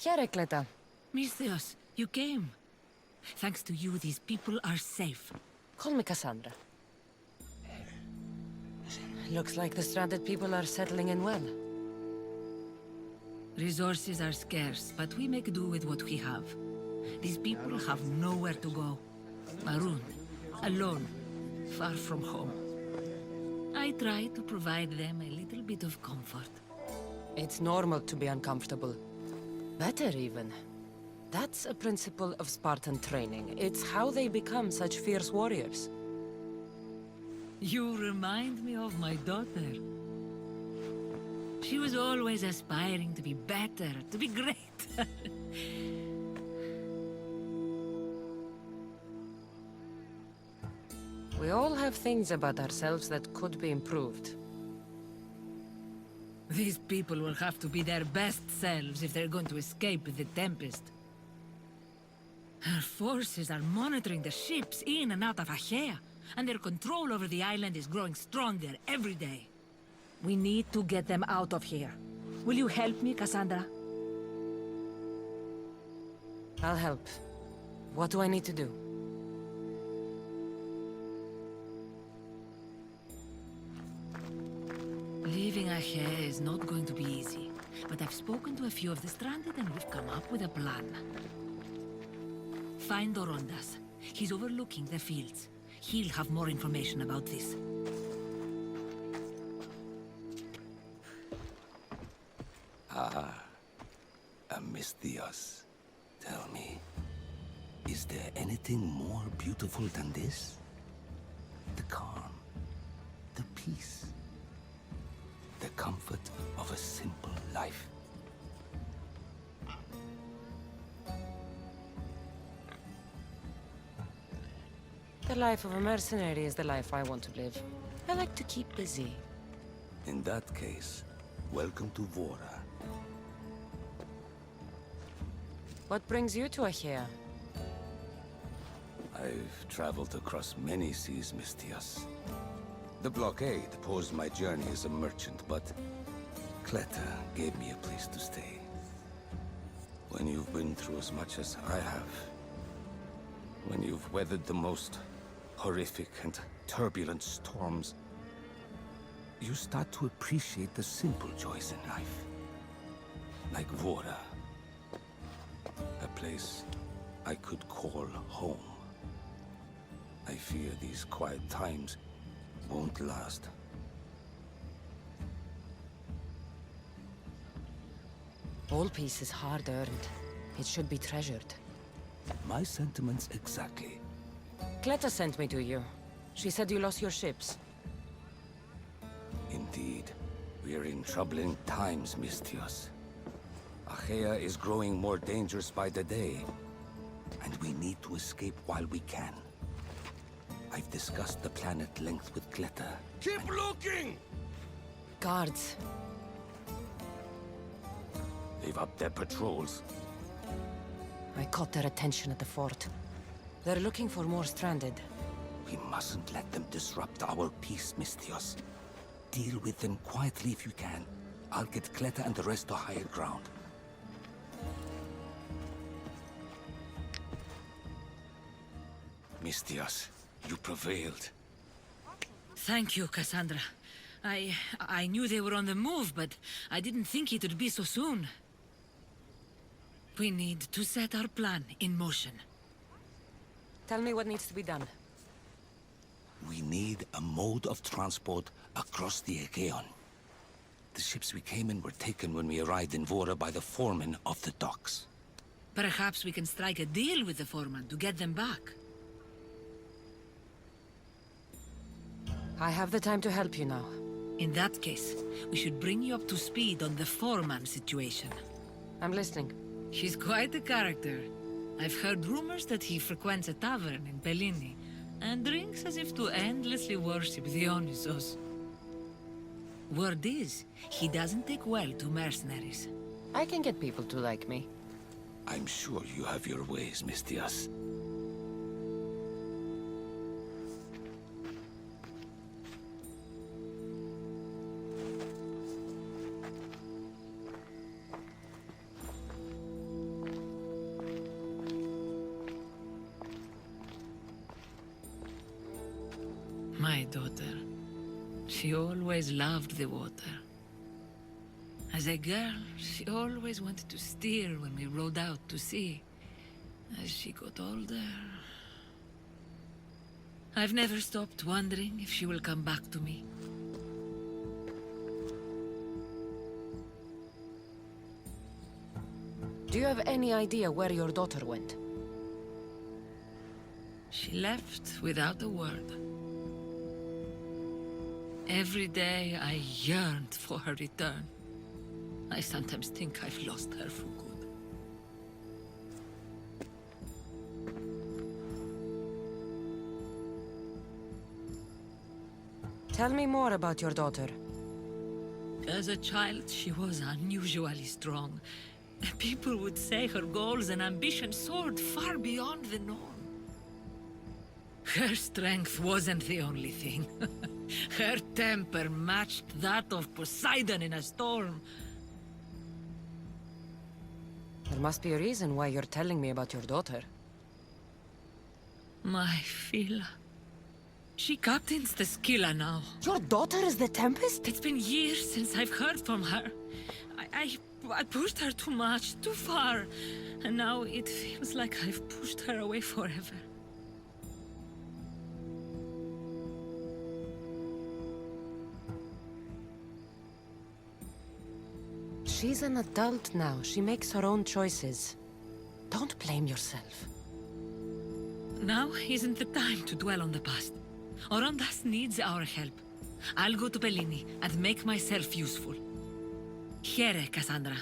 Heracleta. Misthios, you came. Thanks to you, these people are safe. Call me Cassandra. Looks like the stranded people are settling in well. Resources are scarce, but we make do with what we have. These people have nowhere to go. Marooned, alone, far from home. I try to provide them a little bit of comfort. It's normal to be uncomfortable. Better even. That's a principle of Spartan training. It's how they become such fierce warriors. You remind me of my daughter. She was always aspiring to be better, to be great. We all have things about ourselves that could be improved. These people will have to be their best selves if they're going to escape the Tempest. Our forces are monitoring the ships in and out of Achaea, and their control over the island is growing stronger every day. We need to get them out of here. Will you help me, Cassandra? I'll help. What do I need to do? Leaving Achaea is not going to be easy, but I've spoken to a few of the stranded and we've come up with a plan. Find Dorondas. He's overlooking the fields. He'll have more information about this. Misthios, tell me, is there anything more beautiful than this? The calm, the peace, the comfort of a simple life. The life of a mercenary is the life I want to live. I like to keep busy. In that case, welcome to Vora. What brings you to Achaea? I've traveled across many seas, Misthios. The blockade posed my journey as a merchant, but Cleta gave me a place to stay. When you've been through as much as I have, when you've weathered the most horrific and turbulent storms, you start to appreciate the simple joys in life. Like Vora. A place I could call home. I fear these quiet times won't last. All peace is hard-earned. It should be treasured. My sentiments exactly. Cleta sent me to you. She said you lost your ships. Indeed. We're in troubling times, Misthios. Achaea is growing more dangerous by the day, and we need to escape while we can. I've discussed the plan at length with Cleta. Keep looking! Guards. They've upped their patrols. I caught their attention at the fort. They're looking for more stranded. We mustn't let them disrupt our peace, Misthios. Deal with them quietly if you can. I'll get Cleta and the rest to higher ground. Misthios, you prevailed. Thank you, Cassandra. I knew they were on the move, but I didn't think it would be so soon. We need to set our plan in motion. Tell me what needs to be done. We need a mode of transport across the Aegean. The ships we came in were taken when we arrived in Vora by the foreman of the docks. Perhaps we can strike a deal with the foreman to get them back. I have the time to help you now. In that case, we should bring you up to speed on the foreman situation. I'm listening. He's quite a character. I've heard rumors that he frequents a tavern in Pellini, and drinks as if to endlessly worship Dionysos. Word is, he doesn't take well to mercenaries. I can get people to like me. I'm sure you have your ways, Misthios. daughter. She always loved the water. As a girl, she always wanted to steer when we rowed out to sea. As she got older, I've never stopped wondering if she will come back to me. Do you have any idea where your daughter went? She left without a word. Every day I yearned for her return. I sometimes think I've lost her for good. Tell me more about your daughter. As a child, she was unusually strong. People would say her goals and ambitions soared far beyond the norm. Her strength wasn't the only thing. Her temper matched that of Poseidon in a storm. There must be a reason why you're telling me about your daughter. My Phila. She captains the Scylla now. Your daughter is the Tempest? It's been years since I've heard from her. I pushed her too much, too far. And now it feels like I've pushed her away forever. She's an adult now. She makes her own choices. Don't blame yourself. Now isn't the time to dwell on the past. Orondas needs our help. I'll go to Bellini and make myself useful. Here, Cassandra.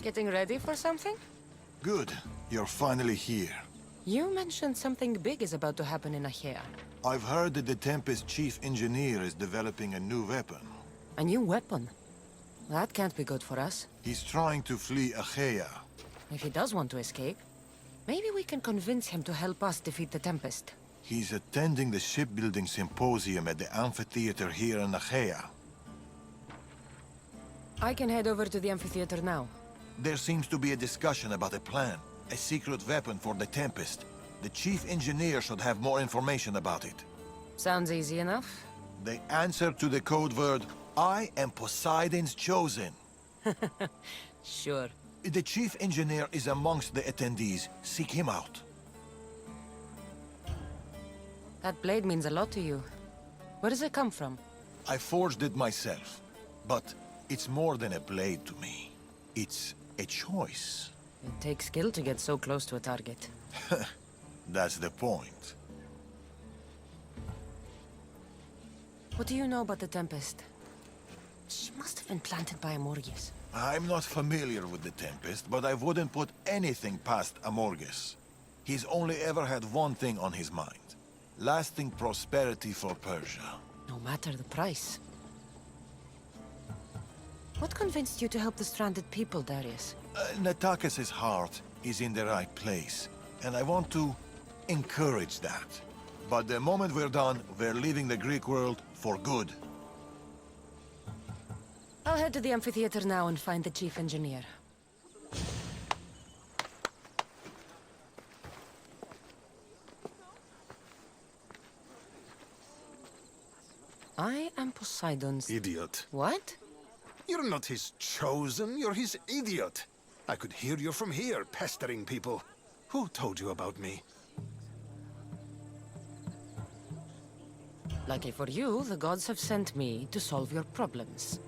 Getting ready for something? Good. You're finally here. You mentioned something big is about to happen in Achaea. I've heard that the Tempest chief engineer is developing a new weapon. A new weapon? That can't be good for us. He's trying to flee Achaea. If he does want to escape, maybe we can convince him to help us defeat the Tempest. He's attending the shipbuilding symposium at the amphitheater here in Achaea. I can head over to the amphitheater now. There seems to be a discussion about a plan. A secret weapon for the Tempest. The chief engineer should have more information about it. Sounds easy enough. The answer to the code word, I am Poseidon's chosen. Sure. The chief engineer is amongst the attendees. Seek him out. That blade means a lot to you. Where does it come from? I forged it myself. But it's more than a blade to me. It's a choice. It takes skill to get so close to a target. That's the point. What do you know about the Tempest? She must have been planted by Amorges. I'm not familiar with the Tempest, but I wouldn't put anything past Amorges. He's only ever had one thing on his mind. Lasting prosperity for Persia. No matter the price. What convinced you to help the stranded people, Darius? Natakis' heart is in the right place, and I want to encourage that. But the moment we're done, we're leaving the Greek world for good. I'll head to the amphitheater now and find the chief engineer. I am Poseidon's... Idiot. What? You're not his chosen, you're his idiot. I could hear you from here, pestering people. Who told you about me? Lucky for you, the gods have sent me to solve your problems.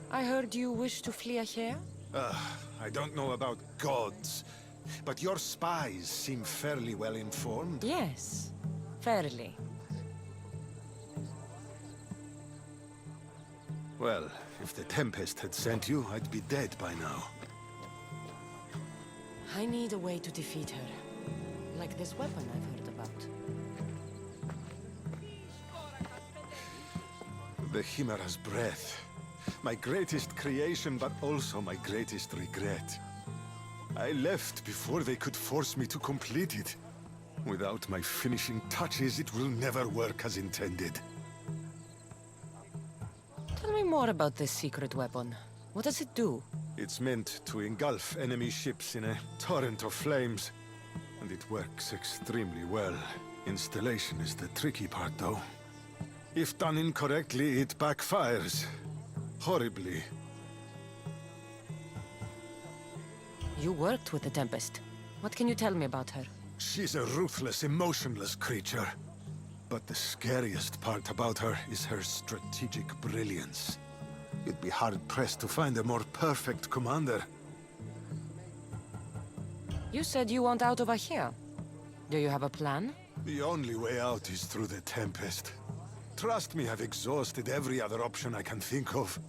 I heard you wish to flee Achaea? I don't know about gods, but your spies seem fairly well informed. Yes, fairly. Well, if the Tempest had sent you, I'd be dead by now. I need a way to defeat her. Like this weapon I've heard about. The Chimera's breath. My greatest creation, but also my greatest regret. I left before they could force me to complete it. Without my finishing touches, it will never work as intended. Tell me more about this secret weapon. What does it do? It's meant to engulf enemy ships in a torrent of flames. And it works extremely well. Installation is the tricky part, though. If done incorrectly, it backfires. Horribly. You worked with the Tempest. What can you tell me about her? She's a ruthless, emotionless creature. But the scariest part about her is her strategic brilliance. You'd be hard-pressed to find a more perfect commander. You said you want out over here. Do you have a plan? The only way out is through the Tempest. Trust me, I've exhausted every other option I can think of.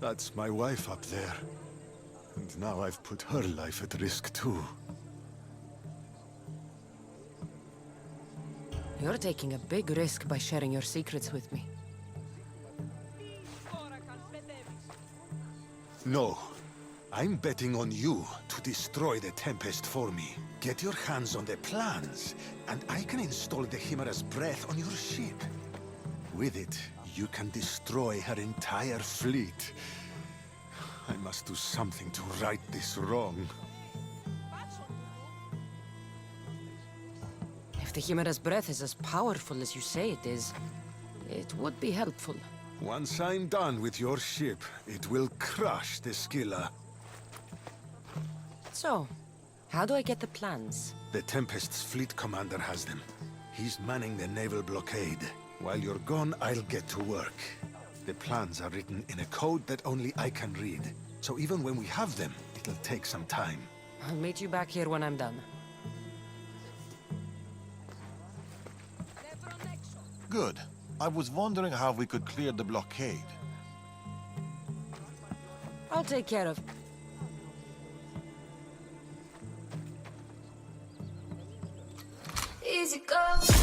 That's my wife up there. And now I've put her life at risk too. You're taking a big risk by sharing your secrets with me. No. I'm betting on you to destroy the Tempest for me. Get your hands on the plans, and I can install the Chimera's breath on your ship. With it, you can destroy her entire fleet. I must do something to right this wrong. If the Chimera's breath is as powerful as you say it is, it would be helpful. Once I'm done with your ship, it will crush the Skilla. So, how do I get the plans? The Tempest's fleet commander has them. He's manning the naval blockade. While you're gone, I'll get to work. The plans are written in a code that only I can read. So even when we have them, it'll take some time. I'll meet you back here when I'm done. Good. I was wondering how we could clear the blockade. I'll take care of... Easy go.